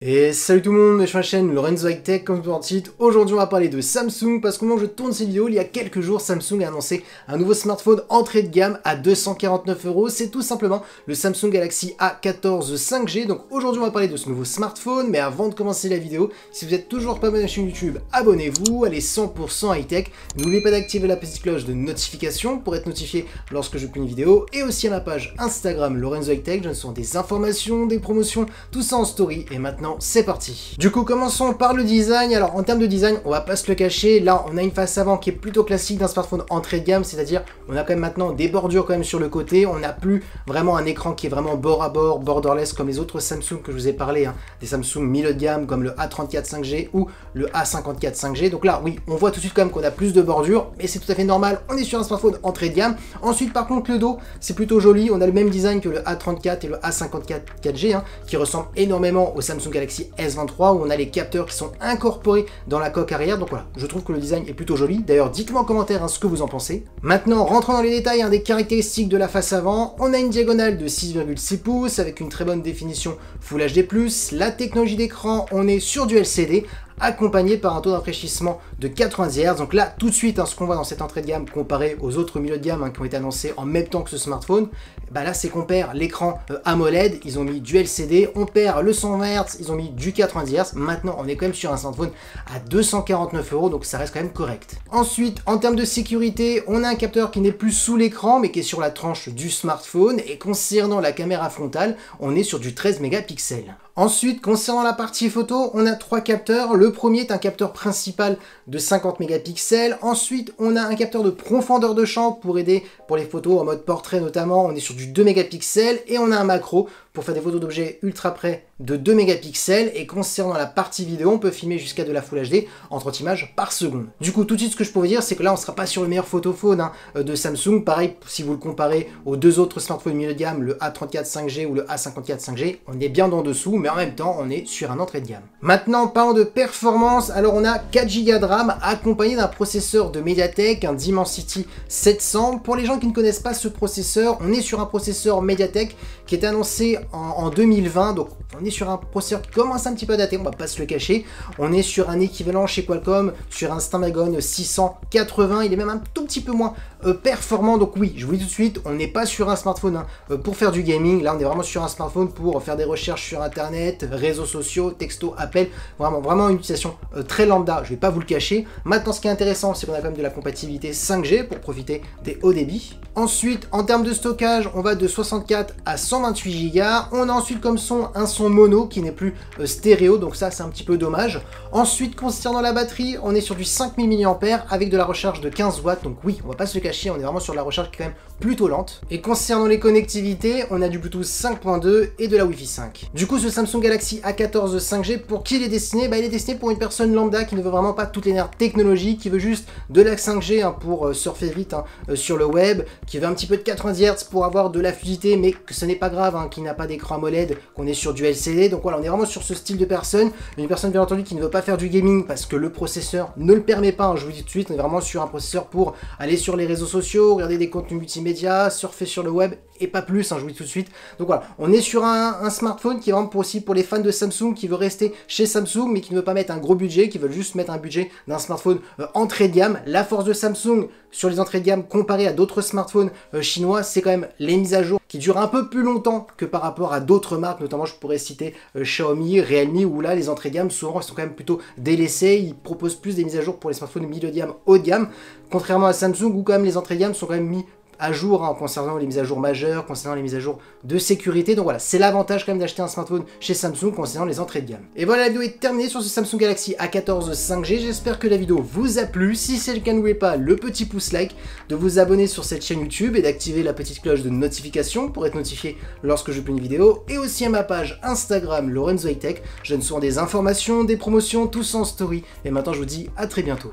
Et salut tout le monde, je suis sur la chaîne Lorenzo High Tech comme pour le titre. Aujourd'hui on va parler de Samsung parce que moi je tourne cette vidéo, il y a quelques jours Samsung a annoncé un nouveau smartphone entrée de gamme à 249 €. C'est tout simplement le Samsung Galaxy A14 5G. Donc aujourd'hui on va parler de ce nouveau smartphone, mais avant de commencer la vidéo, si vous n'êtes toujours pas abonné à la chaîne YouTube, abonnez-vous, allez 100% high tech. N'oubliez pas d'activer la petite cloche de notification pour être notifié lorsque je publie une vidéo, et aussi à ma page Instagram Lorenzo High Tech, je donne souvent des informations, des promotions, tout ça en story. Et maintenant c'est parti. Du coup commençons par le design. Alors en termes de design, on va pas se le cacher, là on a une face avant qui est plutôt classique d'un smartphone entrée de gamme, c'est-à-dire on a quand même maintenant des bordures quand même sur le côté, on n'a plus vraiment un écran qui est vraiment bord à bord, borderless comme les autres Samsung que je vous ai parlé, des Samsung milieu de gamme comme le A34 5G ou le A54 5G. Donc là oui, on voit tout de suite quand même qu'on a plus de bordures, mais c'est tout à fait normal, on est sur un smartphone entrée de gamme. Ensuite par contre le dos, c'est plutôt joli, on a le même design que le A34 et le A54 4G, qui ressemblent énormément au Samsung Galaxy S23 où on a les capteurs qui sont incorporés dans la coque arrière. Donc voilà, je trouve que le design est plutôt joli. D'ailleurs, dites-moi en commentaire ce que vous en pensez. Maintenant, rentrons dans les détails des caractéristiques de la face avant. On a une diagonale de 6,6 pouces avec une très bonne définition Full HD+. La technologie d'écran, on est sur du LCD, accompagné par un taux d'afraîchissement de 90 Hz. Donc là, tout de suite, ce qu'on voit dans cette entrée de gamme comparé aux autres milieux de gamme qui ont été annoncés en même temps que ce smartphone, là c'est qu'on perd l'écran AMOLED, ils ont mis du LCD, on perd le 120 Hz, ils ont mis du 90 Hz. Maintenant, on est quand même sur un smartphone à 249 €, donc ça reste quand même correct. Ensuite, en termes de sécurité, on a un capteur qui n'est plus sous l'écran, mais qui est sur la tranche du smartphone. Et concernant la caméra frontale, on est sur du 13 mégapixels. Ensuite, concernant la partie photo, on a 3 capteurs. Le premier est un capteur principal de 50 mégapixels. Ensuite, on a un capteur de profondeur de champ pour aider pour les photos en mode portrait notamment. On est sur du 2 mégapixels. Et on a un macro pour faire des photos d'objets ultra près de 2 mégapixels. Et concernant la partie vidéo, on peut filmer jusqu'à de la Full HD en 30 images par seconde. Du coup, tout de suite, ce que je peux vous dire, c'est que là, on ne sera pas sur le meilleur photophone de Samsung. Pareil, si vous le comparez aux deux autres smartphones milieu de gamme, le A34 5G ou le A54 5G, on est bien en dessous, mais en même temps, on est sur un entrée de gamme. Maintenant, parlons de performance. Alors, on a 4 Go de RAM accompagné d'un processeur de MediaTek, un Dimensity 700. Pour les gens qui ne connaissent pas ce processeur, on est sur un processeur MediaTek qui est annoncé en 2020. Donc, on est sur un processeur qui commence un petit peu à dater, on va pas se le cacher. On est sur un équivalent chez Qualcomm, sur un Snapdragon 680. Il est même un tout petit peu moins performant. Donc oui, je vous dis tout de suite, on n'est pas sur un smartphone pour faire du gaming. Là, on est vraiment sur un smartphone pour faire des recherches sur Internet, réseaux sociaux, texto, appels. Vraiment une utilisation très lambda, je vais pas vous le cacher. Maintenant, ce qui est intéressant, c'est qu'on a quand même de la compatibilité 5G pour profiter des hauts débits. Ensuite, en termes de stockage, on va de 64 à 128 Go. On a ensuite comme son un son mono qui n'est plus stéréo, donc ça c'est un petit peu dommage. Ensuite, concernant la batterie, on est sur du 5000 mAh avec de la recharge de 15 watts. Donc oui, on va pas se le cacher, on est vraiment sur la recharge qui est quand même plutôt lente. Et concernant les connectivités, on a du Bluetooth 5.2 et de la Wi-Fi 5. Du coup, ce Samsung Galaxy A14 5G, pour qui il est destiné? Il est destiné pour une personne lambda qui ne veut vraiment pas toutes les nerfs technologiques, qui veut juste de la 5G pour surfer vite sur le web, qui veut un petit peu de 90 Hz pour avoir de la fluidité, mais que ce n'est pas grave, qui n'a pas d'écran AMOLED, qu'on est sur du LCD. Donc voilà, on est vraiment sur ce style de personne. Une personne bien entendu qui ne veut pas faire du gaming parce que le processeur ne le permet pas, je vous dis tout de suite, on est vraiment sur un processeur pour aller sur les réseaux sociaux, regarder des contenus multimédia, surfer sur le web et pas plus, je vous dis tout de suite. Donc voilà, on est sur un smartphone qui est vraiment aussi pour les fans de Samsung, qui veut rester chez Samsung mais qui ne veut pas mettre un gros budget, qui veut juste mettre un budget d'un smartphone entrée de gamme. La force de Samsung sur les entrées de gamme comparé à d'autres smartphones chinois, c'est quand même les mises à jour qui durent un peu plus longtemps que par rapport à d'autres marques, notamment je pourrais citer Xiaomi, Realme, où là les entrées de gamme souvent sont quand même plutôt délaissées. Ils proposent plus des mises à jour pour les smartphones milieu de gamme, haut de gamme, contrairement à Samsung où quand même les entrées de gamme sont quand même mis à jour concernant les mises à jour majeures, concernant les mises à jour de sécurité. Donc voilà, c'est l'avantage quand même d'acheter un smartphone chez Samsung concernant les entrées de gamme. Et voilà, la vidéo est terminée sur ce Samsung Galaxy A14 5G. J'espère que la vidéo vous a plu. Si c'est le cas, n'oubliez pas le petit pouce like, de vous abonner sur cette chaîne YouTube et d'activer la petite cloche de notification pour être notifié lorsque je publie une vidéo. Et aussi à ma page Instagram Lorenzo High Tech. Je donne souvent des informations, des promotions, tout ça en story. Et maintenant, je vous dis à très bientôt.